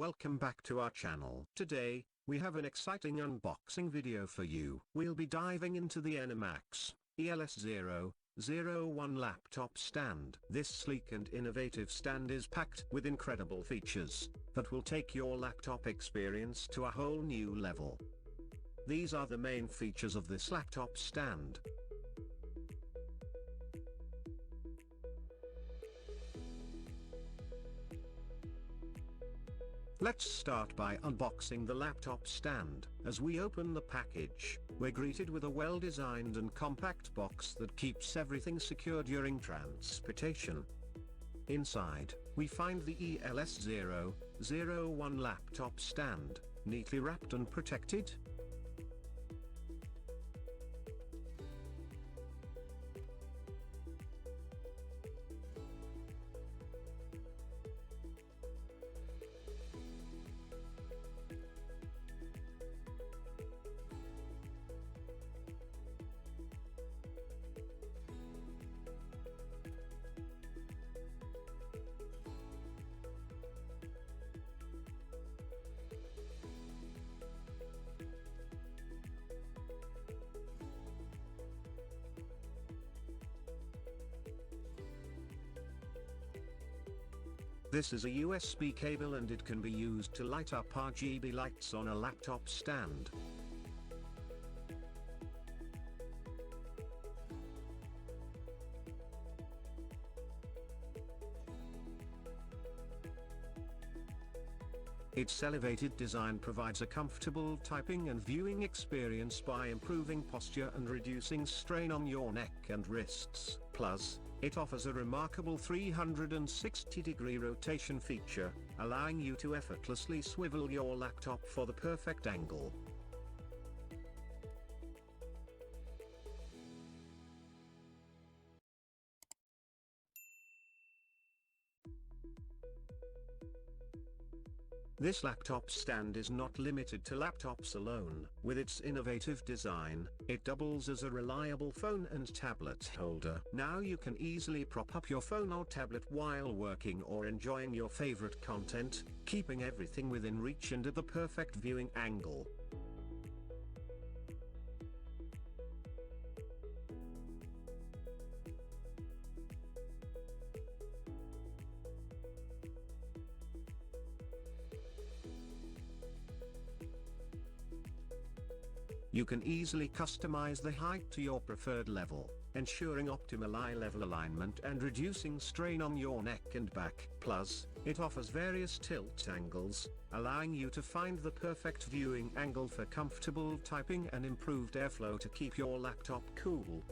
welcome back to our channel. Today, we have an exciting unboxing video for you. We'll be diving into the Enermax ELS001 laptop stand. This sleek and innovative stand is packed with incredible features that will take your laptop experience to a whole new level. These are the main features of this laptop stand. Let's start by unboxing the laptop stand. As we open the package, we're greeted with a well-designed and compact box that keeps everything secure during transportation. Inside, we find the ELS001 laptop stand, neatly wrapped and protected. This is a USB cable and it can be used to light up RGB lights on a laptop stand. Its elevated design provides a comfortable typing and viewing experience by improving posture and reducing strain on your neck and wrists. Plus, it offers a remarkable 360-degree rotation feature, allowing you to effortlessly swivel your laptop for the perfect angle. This laptop stand is not limited to laptops alone. With its innovative design, it doubles as a reliable phone and tablet holder. Now you can easily prop up your phone or tablet while working or enjoying your favorite content, keeping everything within reach and at the perfect viewing angle. You can easily customize the height to your preferred level, ensuring optimal eye level alignment and reducing strain on your neck and back. Plus, it offers various tilt angles, allowing you to find the perfect viewing angle for comfortable typing and improved airflow to keep your laptop cool.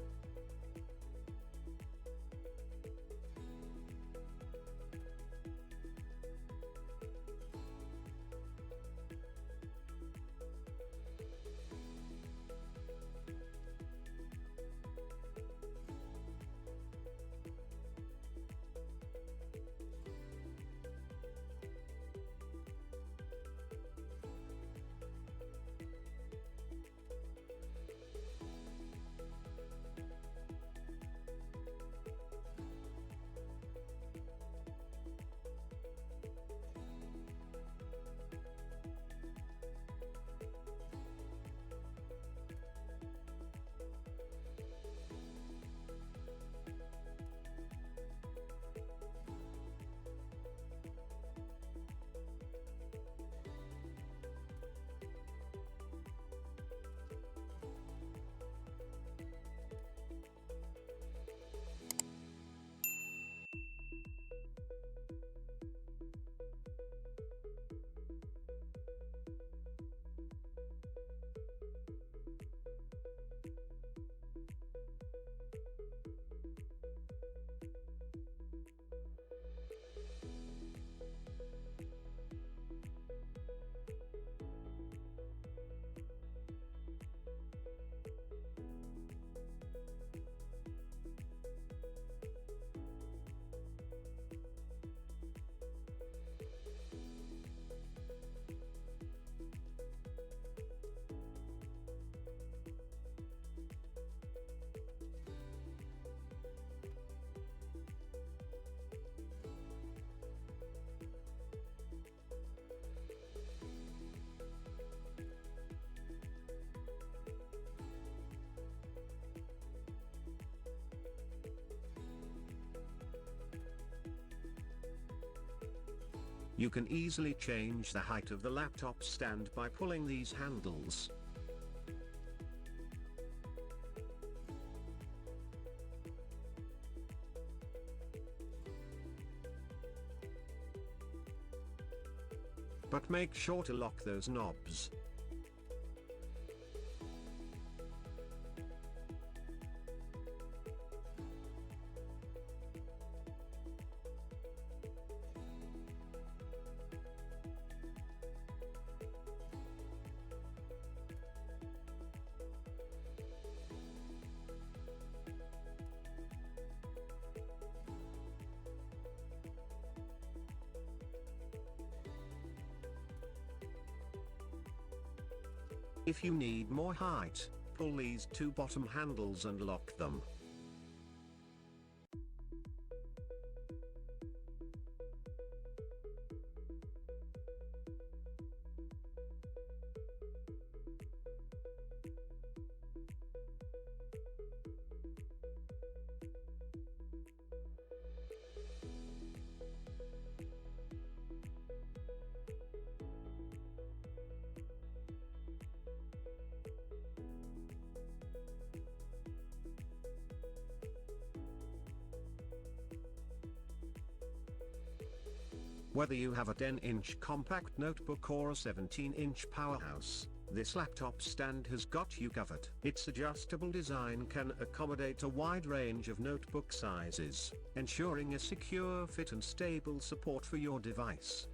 You can easily change the height of the laptop stand by pulling these handles. But make sure to lock those knobs. If you need more height, pull these two bottom handles and lock them. Whether you have a 10-inch compact notebook or a 17-inch powerhouse, this laptop stand has got you covered. Its adjustable design can accommodate a wide range of notebook sizes, ensuring a secure fit and stable support for your device.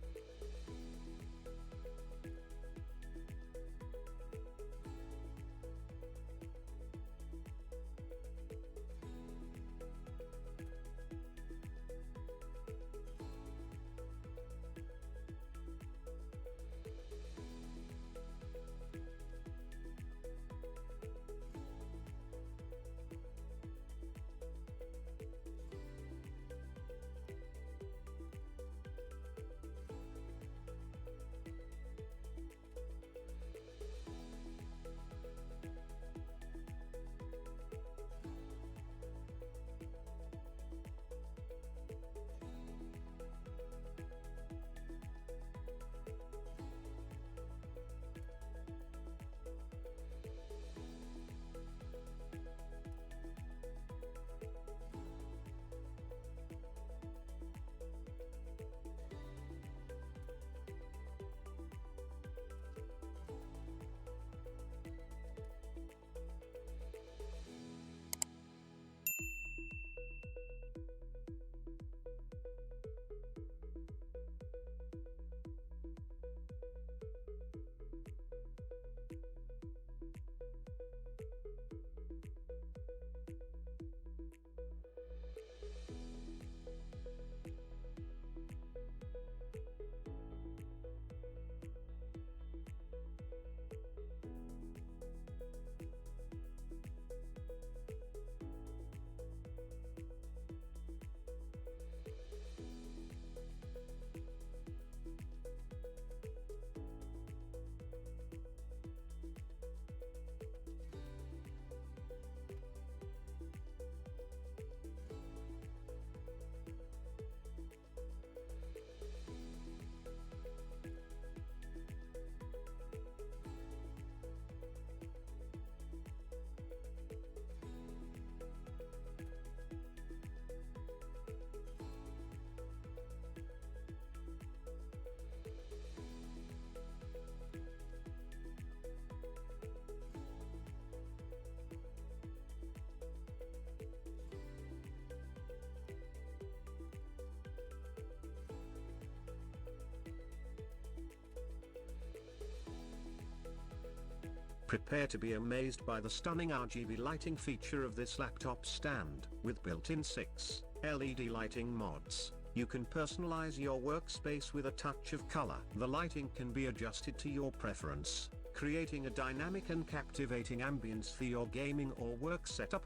Prepare to be amazed by the stunning RGB lighting feature of this laptop stand. With built-in 6 LED lighting mods, you can personalize your workspace with a touch of color. The lighting can be adjusted to your preference, creating a dynamic and captivating ambience for your gaming or work setup.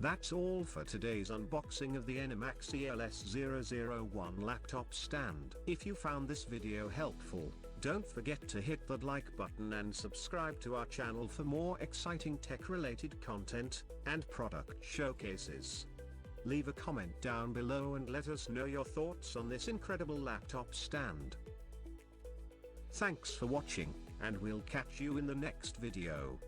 That's all for today's unboxing of the Enermax ELS001 laptop stand. If you found this video helpful, don't forget to hit that like button and subscribe to our channel for more exciting tech-related content and product showcases. Leave a comment down below and let us know your thoughts on this incredible laptop stand. Thanks for watching, and we'll catch you in the next video.